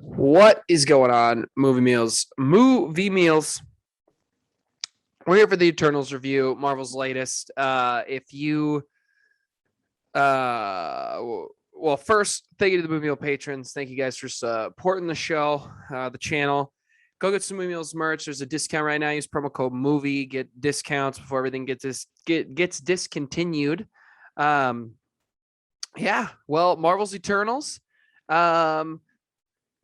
What is going on, movie meals? Movie meals. We're here for the Eternals review, Marvel's latest. If you, well, first, thank you to the movie meal patrons. Thank you guys for supporting the show, the channel. Go get some movie meals merch. There's a discount right now. Use promo code movie. Get discounts before everything gets discontinued. Yeah. Well, Marvel's Eternals.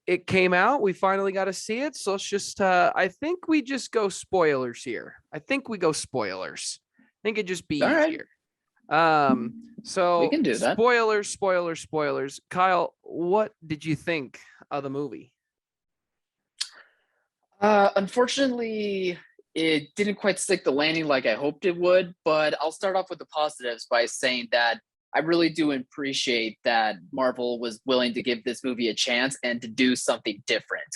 It came out. We finally got to see it. So let's just, I think we just go spoilers here. I think we go spoilers. I think it'd just be All right, easier. we So can do that. spoilers. Kyle, what did you think of the movie? Unfortunately, it didn't quite stick the landing like I hoped it would, but I'll start off with the positives by saying that I really do appreciate that Marvel was willing to give this movie a chance and to do something different.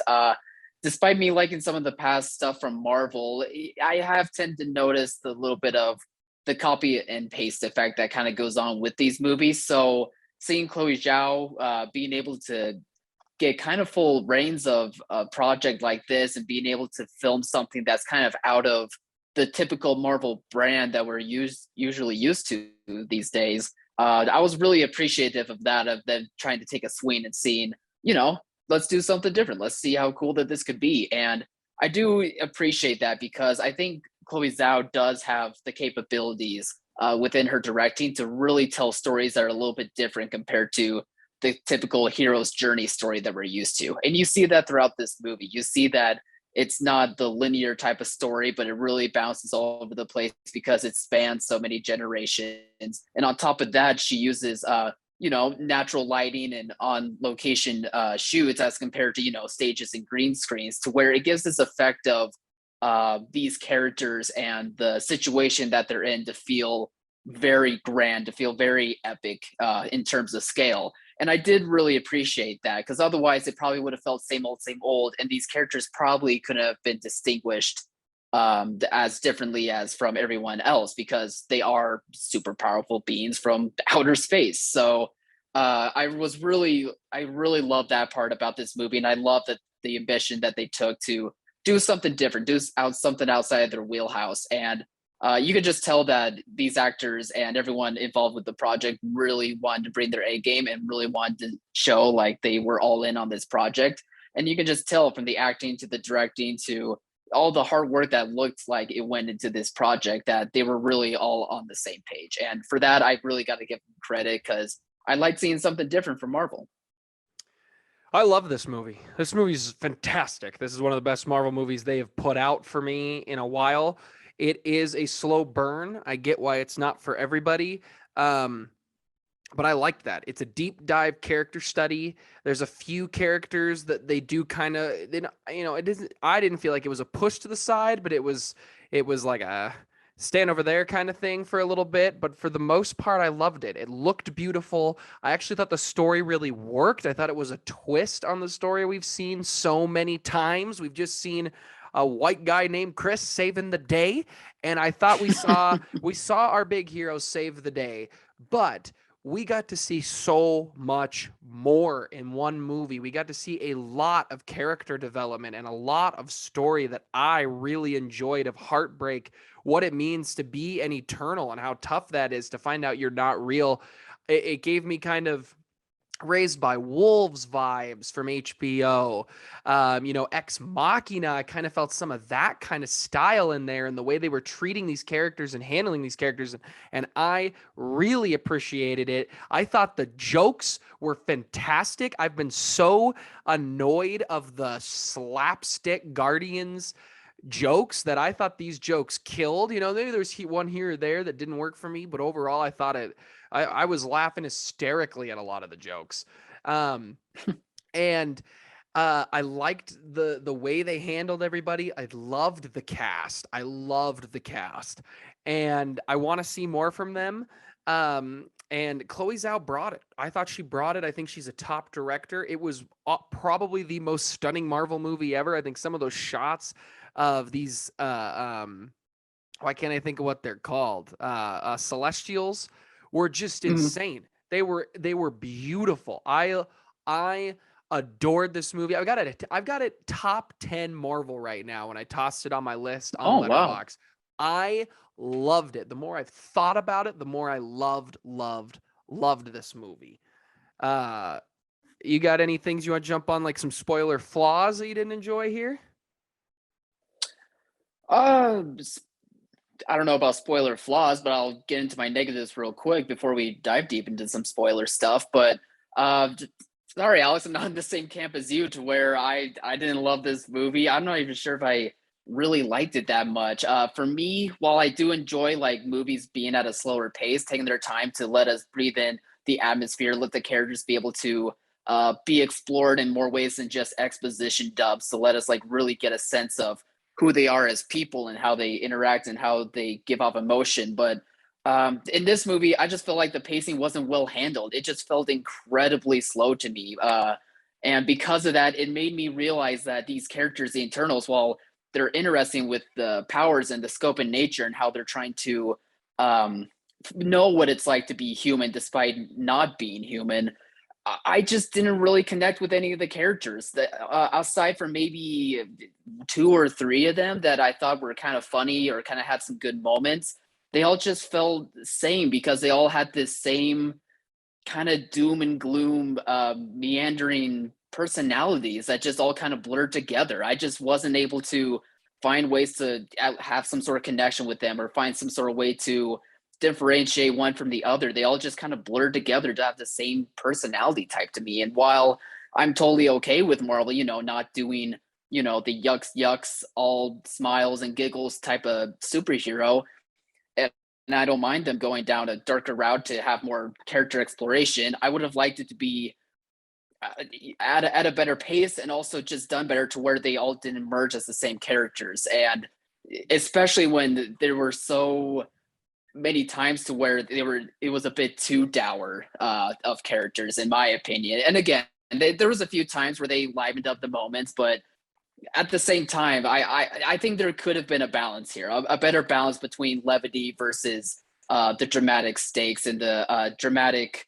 Despite me liking some of the past stuff from Marvel, I have tended to notice the little bit of the copy and paste effect that kind of goes on with these movies. So seeing Chloe Zhao being able to get kind of full reins of a project like this and being able to film something that's kind of out of the typical Marvel brand that we're usually used to these days. I was really appreciative of that, of them trying to take a swing and seeing, let's do something different. Let's see how cool that this could be. And I do appreciate that because I think Chloe Zhao does have the capabilities within her directing to really tell stories that are a little bit different compared to the typical hero's journey story that we're used to. And you see that throughout this movie. You see that it's not the linear type of story, but it really bounces all over the place because it spans so many generations. And on top of that, she uses natural lighting and on location shoots as compared to, stages and green screens to where it gives this effect of these characters and the situation that they're in to feel very grand, to feel very epic in terms of scale. And I did really appreciate that because otherwise it probably would have felt same old, and these characters probably couldn't have been distinguished as differently as from everyone else because they are super powerful beings from outer space. So I really love that part about this movie, and I love that the ambition that they took to do something different, something outside of their wheelhouse, and you could just tell that these actors and everyone involved with the project really wanted to bring their A game and really wanted to show like they were all in on this project. And you can just tell from the acting to the directing to all the hard work that looked like it went into this project that they were really all on the same page. And for that, I really got to give them credit because I like seeing something different from Marvel. I love this movie. This movie's fantastic. This is one of the best Marvel movies they have put out for me in a while. It is a slow burn. I get why it's not for everybody. Um, but I like that. It's a deep dive character study. There's a few characters that they do kind of, it isn't, I didn't feel like it was a push to the side, but it was like a stand over there kind of thing for a little bit. But for the most part, I loved it. It looked beautiful. I actually thought the story really worked. I thought it was a twist on the story we've seen so many times. We've just seen a white guy named Chris saving the day, and I thought we saw our big hero save the day, but we got to see so much more in one movie. We got to see a lot of character development and a lot of story that I really enjoyed, of heartbreak, what it means to be an eternal and how tough that is to find out you're not real. It gave me kind of Raised by Wolves vibes from HBO. Ex Machina, I kind of felt some of that kind of style in there and the way they were treating these characters and handling these characters. And I really appreciated it. I thought the jokes were fantastic. I've been so annoyed of the slapstick Guardians jokes that I thought these jokes killed. Maybe there's one here or there that didn't work for me, but overall, I thought I was laughing hysterically at a lot of the jokes. Um, and I liked the way they handled everybody. I loved the cast. And I want to see more from them. And Chloe Zhao brought it. I thought she brought it. I think she's a top director. It was probably the most stunning Marvel movie ever. I think some of those shots of these why can't I think of what they're called? Celestials were just Mhm. insane. They were beautiful. I adored this movie. I've got it top 10 Marvel right now when I tossed it on my list on Oh wow. Letterbox. I loved it. The more I've thought about it, the more I loved this movie. Uh you got any things you want to jump on, like some spoiler flaws that you didn't enjoy here? Uh, I don't know about spoiler flaws, but I'll get into my negatives real quick before we dive deep into some spoiler stuff. But uh, sorry, Alex, I'm not in the same camp as you to where I didn't love this movie. I'm not even sure if I really liked it that much. For me, while I do enjoy like movies being at a slower pace, taking their time to let us breathe in the atmosphere, let the characters be able to be explored in more ways than just exposition dubs, to let us like really get a sense of who they are as people and how they interact and how they give off emotion. But in this movie, I just felt like the pacing wasn't well handled. It just felt incredibly slow to me. And because of that, it made me realize that these characters, the internals, while they're interesting with the powers and the scope and nature and how they're trying to um, know what it's like to be human despite not being human, I just didn't really connect with any of the characters that aside from maybe two or three of them that I thought were kind of funny or kind of had some good moments. They all just felt the same because they all had this same kind of doom and gloom, meandering personalities that just all kind of blurred together. I just wasn't able to find ways to have some sort of connection with them or find some sort of way to differentiate one from the other. They all just kind of blurred together to have the same personality type to me. And while I'm totally okay with Marvel, not doing, the yucks, all smiles and giggles type of superhero, and I don't mind them going down a darker route to have more character exploration. I would have liked it to be at a better pace and also just done better to where they all didn't merge as the same characters. And especially when there were so many times to where it was a bit too dour of characters, in my opinion. And again, there was a few times where they livened up the moments, but at the same time, I think there could have been a balance here, a better balance between levity versus the dramatic stakes and the dramatic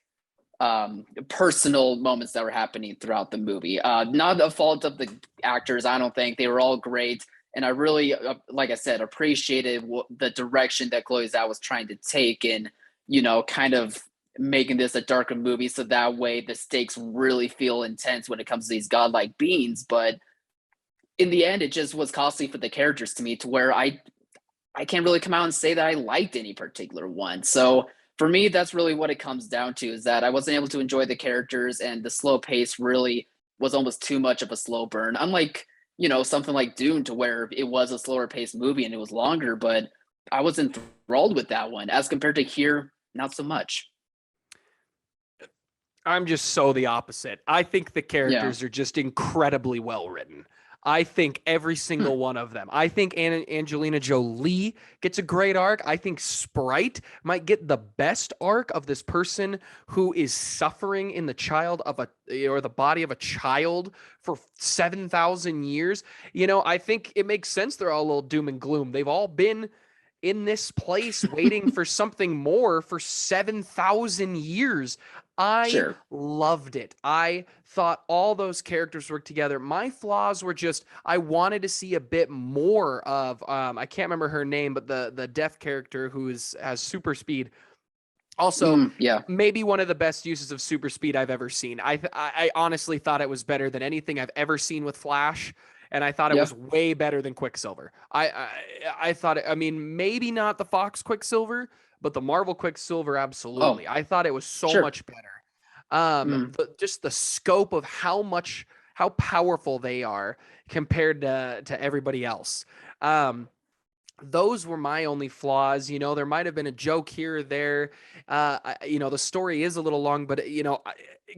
personal moments that were happening throughout the movie. Not the fault of the actors, I don't think. They were all great. And I really, like I said, appreciated the direction that Chloe Zhao was trying to take in, kind of making this a darker movie. So that way the stakes really feel intense when it comes to these godlike beings. But in the end, it just was costly for the characters to me to where I can't really come out and say that I liked any particular one. So for me, that's really what it comes down to, is that I wasn't able to enjoy the characters and the slow pace really was almost too much of a slow burn. Unlike, something like Dune, to where it was a slower paced movie and it was longer, but I was enthralled with that one as compared to here, not so much. I'm just so the opposite. I think the Yeah. characters are just incredibly well written. I think every Hmm. single one of them. I think Angelina Jolie gets a great arc. I think Sprite might get the best arc of this person who is suffering in the child of or the body of a child for 7,000 years. I think it makes sense they're all a little doom and gloom. They've all been in this place waiting for something more for 7,000 years. I Sure. loved it. I thought all those characters worked together. My flaws were just I wanted to see a bit more of I can't remember her name, but the deaf character who has super speed. Also, Yeah. maybe one of the best uses of super speed I've ever seen. I honestly thought it was better than anything I've ever seen with Flash, and I thought it Yeah. was way better than Quicksilver. I thought I mean maybe not the Fox Quicksilver, but the Marvel Quicksilver Oh, absolutely. I thought it was so sure. much better. Mm. Just the scope of how powerful they are compared to everybody else. Um, those were my only flaws. There might have been a joke here or there. The story is a little long, but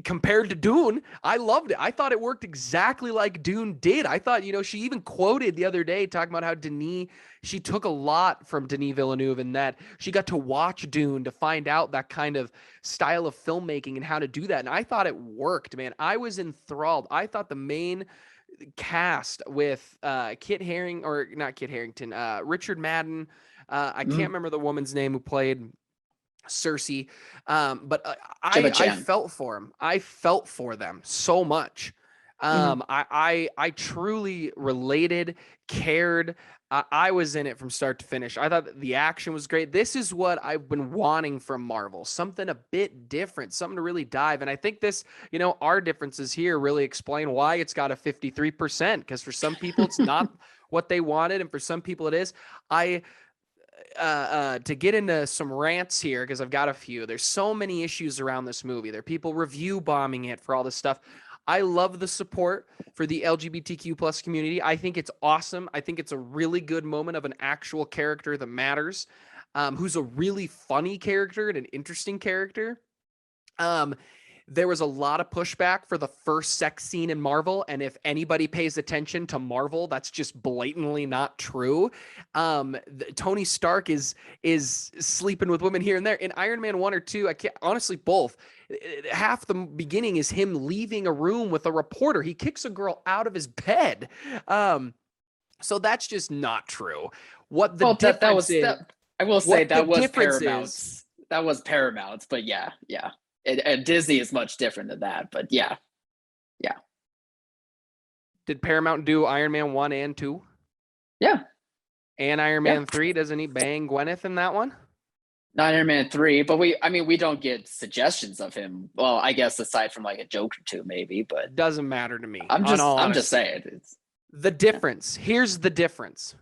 compared to Dune, I loved it. I thought it worked exactly like Dune did. I thought, she even quoted the other day talking about how she took a lot from Denis Villeneuve and that she got to watch Dune to find out that kind of style of filmmaking and how to do that. And I thought it worked, man. I was enthralled. I thought the main cast with Kit Haring or not Kit Harrington, Richard Madden. I can't Mm. remember the woman's name who played Cersei, but Gemma I Chan. felt for him. I felt for them so much. Mhm. I truly related, cared. I was in it from start to finish. I thought that the action was great. This is what I've been wanting from Marvel, something a bit different, something to really dive. And I think this, our differences here really explain why it's got a 53%. Because for some people, it's not what they wanted, and for some people, it is. I to get into some rants here because I've got a few. There's so many issues around this movie. There are people review bombing it for all this stuff. I love the support for the LGBTQ plus community. I think it's awesome. I think it's a really good moment of an actual character that matters, who's a really funny character and an interesting character. Um, there was a lot of pushback for the first sex scene in Marvel, and if anybody pays attention to Marvel, that's just blatantly not true. Tony Stark is sleeping with women here and there. In Iron Man 1 or 2, I can't honestly both. Half the beginning is him leaving a room with a reporter. He kicks a girl out of his bed. So that's just not true. What the Well, that difference was is, that. I will say what the that was difference is, Paramount's. That was Paramount's, but yeah, yeah. And Disney is much different than that, but yeah, yeah, did Paramount do Iron Man 1 and 2? yeah, And Iron yeah. Man 3, doesn't he bang Gwyneth in that one? Not Iron Man 3, but I mean, we don't get suggestions of him. Well, I guess aside from like a joke or two, maybe. But Doesn't matter to me, on all I'm just honesty. saying. It's The difference, here's the difference.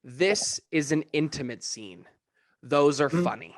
This is an intimate scene. Those are Mhm. funny.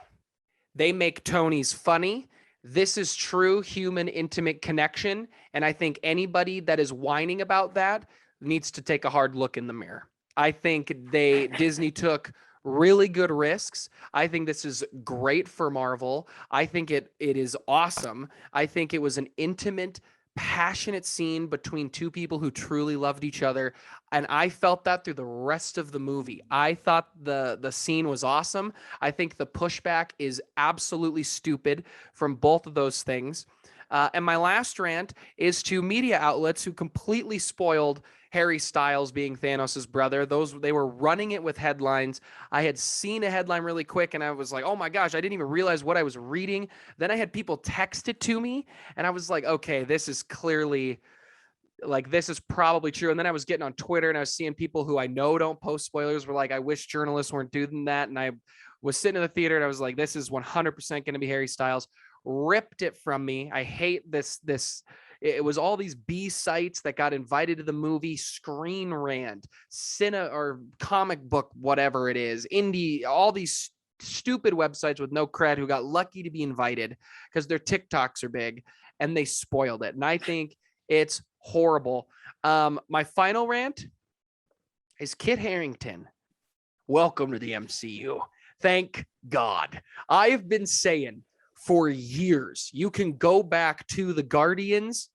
They make Tony's funny. This is true human intimate connection. And I think anybody that is whining about that needs to take a hard look in the mirror. I think Disney took really good risks. I think this is great for Marvel. I think it is awesome. I think it was an intimate, passionate scene between two people who truly loved each other, and I felt that through the rest of the movie. I thought the scene was awesome. I think the pushback is absolutely stupid from both of those things. And my last rant is to media outlets who completely spoiled Harry Styles being Thanos' brother. They were running it with headlines. I had seen a headline really quick and I was like, "Oh my gosh, I didn't even realize what I was reading." Then I had people text it to me and I was like, "Okay, this is clearly like this is probably true." And then I was getting on Twitter and I was seeing people who I know don't post spoilers were like, "I wish journalists weren't doing that." And I was sitting in the theater and I was like, "This is 100% going to be Harry Styles." Ripped it from me. I hate this. It was all these B sites that got invited to the movie, Screen Rant, Cine or comic book, whatever it is, indie, all these stupid websites with no cred who got lucky to be invited because their TikToks are big and they spoiled it. And I think it's horrible. My final rant is Kit Harington. Welcome to the MCU. Thank God. I've been saying for years, you can go back to the Guardians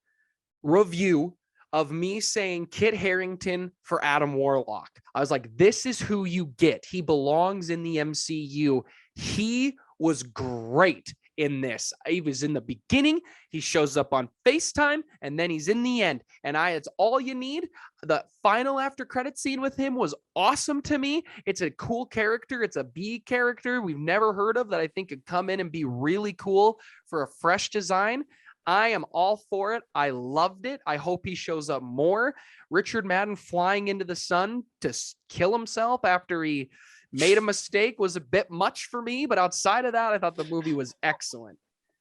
review of me saying Kit Harington for Adam Warlock. I was like, this is who you get. He belongs in the MCU. He was great in this. He was in the beginning, he shows up on FaceTime, and then he's in the end. And it's all you need. The final after credit scene with him was awesome to me. It's a cool character. It's a B character we've never heard of that I think could come in and be really cool for a fresh design. I am all for it. I loved it. I hope he shows up more. Richard Madden flying into the sun to kill himself after he made a mistake was a bit much for me, but outside of that, I thought the movie was excellent.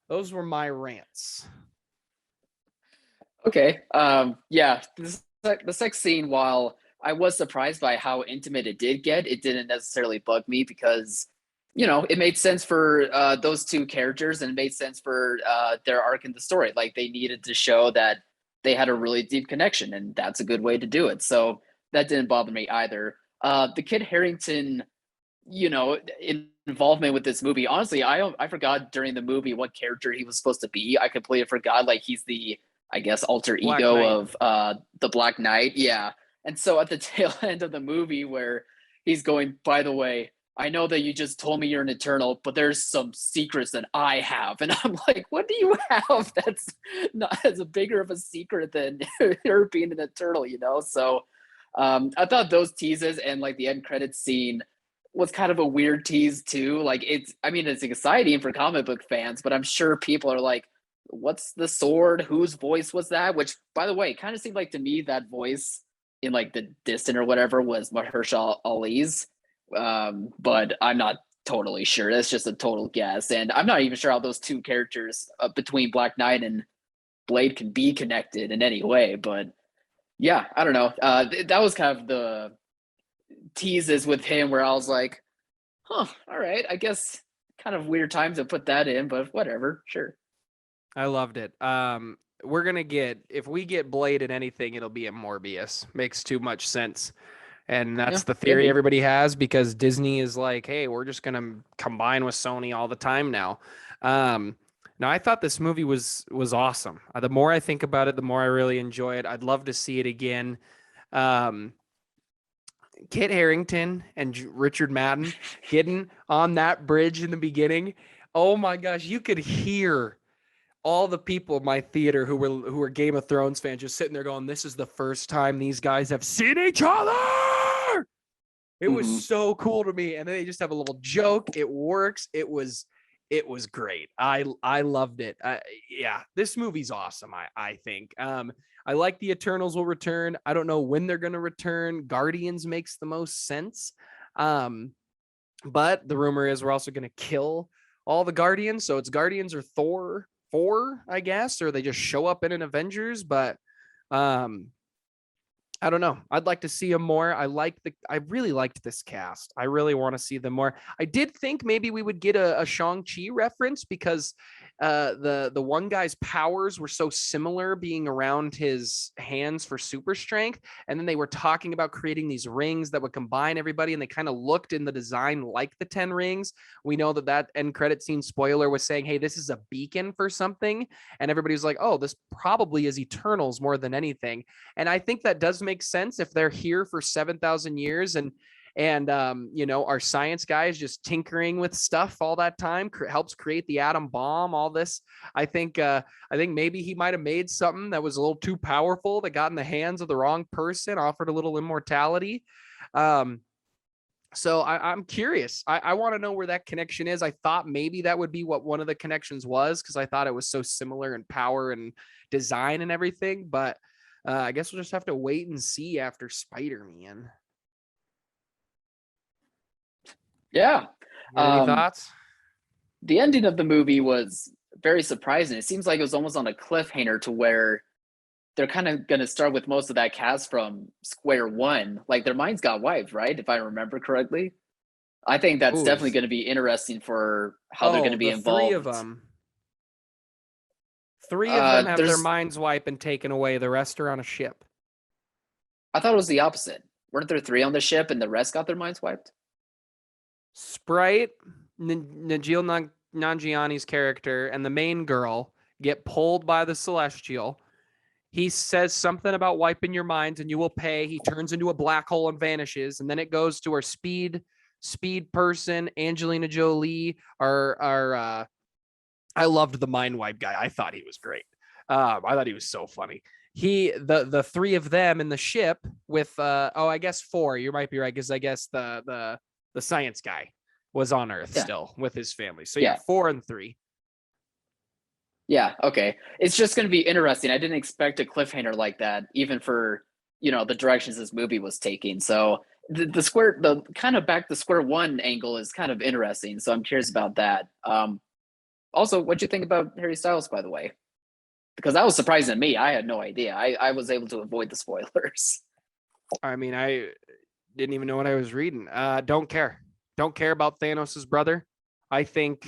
Those were my rants. okay. Yeah, the sex scene. While I was surprised by how intimate it did get, it didn't necessarily bug me because it made sense for those two characters, and it made sense for their arc in the story. Like they needed to show that they had a really deep connection, and that's a good way to do it. So that didn't bother me either. The Kid Harrington, involvement with this movie. Honestly, I forgot during the movie what character he was supposed to be. I completely forgot. Like he's the, I guess, alter Black ego Knight. of the Black Knight. Yeah. And so at the tail end of the movie where he's going, by the way, I know that you just told me you're an Eternal, but there's some secrets that I have. And I'm like, what do you have that's not as bigger of a secret than her being an Eternal? So I thought those teases and like the end credits scene was kind of a weird tease too. Like it's exciting for comic book fans, but I'm sure people are like, what's the sword? Whose voice was that? Which, by the way, kind of seemed like to me that voice in like the distant or whatever was Mahershala Ali's. But I'm not totally sure. That's just a total guess, and I'm not even sure how those two characters between Black Knight and Blade can be connected in any way. But yeah, I don't know. That was kind of the teases with him where I was like, huh, all right, I guess kind of weird time to put that in, but whatever, sure. I loved it. We're gonna get if we get Blade in anything, it'll be a Morbius. Makes too much sense. And Yeah, that's the theory maybe. everybody has because Disney is like, hey, we're just gonna combine with Sony all the time now. Um, now I thought this movie was awesome. The more I think about it, the more I really enjoy it. I'd love to see it again. Um, Kit Harrington and Richard Madden getting on that bridge in the beginning. Oh my gosh, you could hear all the people in my theater who were Game of Thrones fans just sitting there going, "This is the first time these guys have seen each other." It was Mm-hmm. so cool to me, and then they just have a little joke. It works. It was great. I loved it. Yeah, this movie's awesome. I think. I like the Eternals will return. I don't know when they're gonna return. Guardians makes the most sense. Um, but the rumor is we're also gonna kill all the Guardians. So it's Guardians or Thor 4, I guess, or they just show up in an Avengers. But um, I don't know. I'd like to see them more. I really liked this cast. I really want to see them more. I did think maybe we would get a Shang-Chi reference because the one guy's powers were so similar being around his hands for super strength. And then they were talking about creating these rings that would combine everybody, and they kind of looked in the design like the 10 rings. We know that end credit scene spoiler was saying, hey, this is a beacon for something. And everybody was like, oh, this probably is Eternals more than anything. And I think that does make sense if they're here for 7,000 years and our science guy is just tinkering with stuff all that time, helps create the atom bomb, all this. I think maybe he might have made something that was a little too powerful that got in the hands of the wrong person, offered a little immortality. So I'm curious. I want to know where that connection is. I thought maybe that would be what one of the connections was because I thought it was so similar in power and design and everything. But I guess we'll just have to wait and see after Spider-Man. Yeah. You got any Um, thoughts? the ending of the movie was very surprising. It seems like it was almost on a cliffhanger to where they're kind of going to start with most of that cast from square one. Like their minds got wiped, right? If I remember correctly. I think that's Ooh, definitely going to be interesting for how they're going to oh, be the three of involved. them. Three of them have their There's, minds wiped and taken away. The rest are on a ship. I thought it was the opposite. Weren't there three on the ship and the rest got their minds wiped? Sprite, Najil Nanjiani's character, and the main girl get pulled by the Celestial. He says something about wiping your minds and you will pay. He turns into a black hole and vanishes. And then it goes to our speed person, Angelina Jolie. I loved the mind wipe guy. I thought he was great. I thought he was so funny. The three of them in the ship with I guess four. You might be right because I guess the science guy was on Earth Yeah. still with his family. So yeah, Yeah. 4 and 3. Yeah. Okay. It's just going to be interesting. I didn't expect a cliffhanger like that, even for, the directions this movie was taking. So the kind of back to square one angle is kind of interesting. So I'm curious about that. Also, what'd you think about Harry Styles, by the way? Because that was surprising to me. I had no idea. I was able to avoid the spoilers. I mean, I didn't even know what I was reading. Don't care. Don't care about Thanos' brother. I think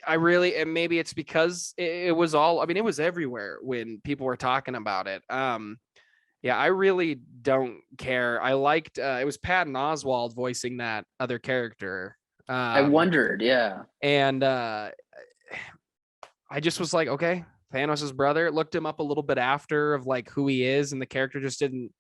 I really, and maybe it's because it was all, I mean, it was everywhere when people were talking about it. Yeah, I really don't care. I liked, it was Patton Oswalt voicing that other character. I Um, wondered. Yeah. and I just was like, okay, Thanos' brother. Looked him up a little bit after of like who he is, and the character just didn't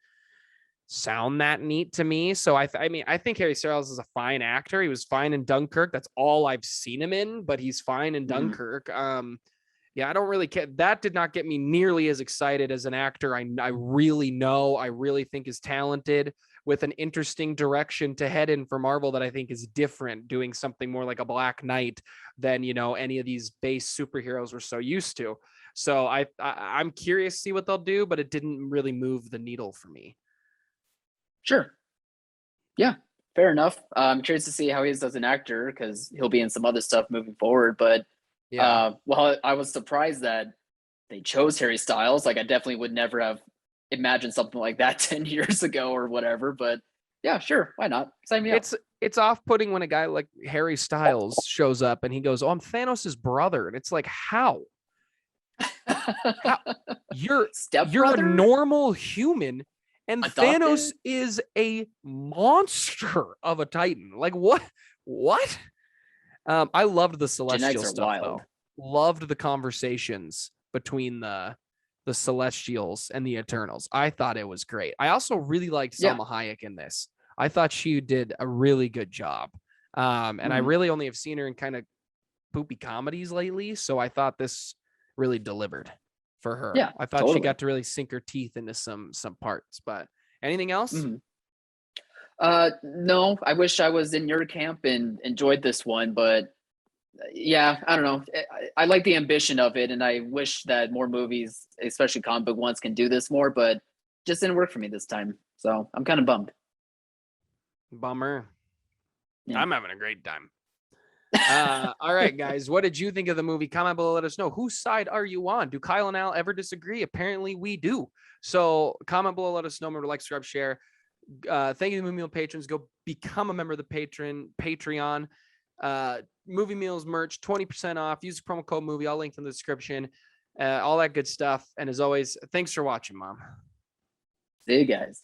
sound that neat to me. So I mean, I think Harry Styles is a fine actor. He was fine in Dunkirk. That's all I've seen him in, but he's fine in Mhm. Dunkirk. Yeah, I don't really care. That did not get me nearly as excited as an actor I really know, I really think is talented with an interesting direction to head in for Marvel that I think is different, doing something more like a Black Knight than, you know, any of these base superheroes we're so used to. So I'm curious to see what they'll do, but it didn't really move the needle for me. Sure. Yeah, fair enough. I'm curious to see how he is as an actor because he'll be in some other stuff moving forward. But Yeah. well, I was surprised that they chose Harry Styles. Like, I definitely would never have imagined something like that 10 years ago or whatever. But yeah, sure, why not? Sign me up. It's off-putting when a guy like Harry Styles shows up and he goes, "Oh, I'm Thanos' brother," and it's like, how? How you're a Stepbrother normal human, and adopted. Thanos is a monster of a Titan. Like what? What? I loved the Genetics Celestial are stuff wild. though. Loved the conversations between the Celestials and the Eternals. I thought it was great. I also really liked Yeah. Salma Hayek in this. I thought she did a really good job. And I Mhm. really only have seen her in kind of poopy comedies lately, so I thought this really delivered for her. Yeah, I thought she totally. got to really sink her teeth into some parts. But anything else? Mhm. No, I wish I was in your camp and enjoyed this one, but yeah, I don't know. I like the ambition of it, and I wish that more movies, especially comic book ones, can do this more, but just didn't work for me this time. So I'm kind of bummed. Bummer. Yeah. I'm having a great time. All right, guys. What did you think of the movie? Comment below. Let us know. Whose side are you on? Do Kyle and Al ever disagree? Apparently, we do. So comment below. Let us know. Remember to like, subscribe, share. Thank you to Movie Meal patrons. Go become a member of the Patreon. Movie Meals merch, 20% off. Use the promo code movie. I'll link in the description. All that good stuff. And as always, thanks for watching, Mom. See you guys.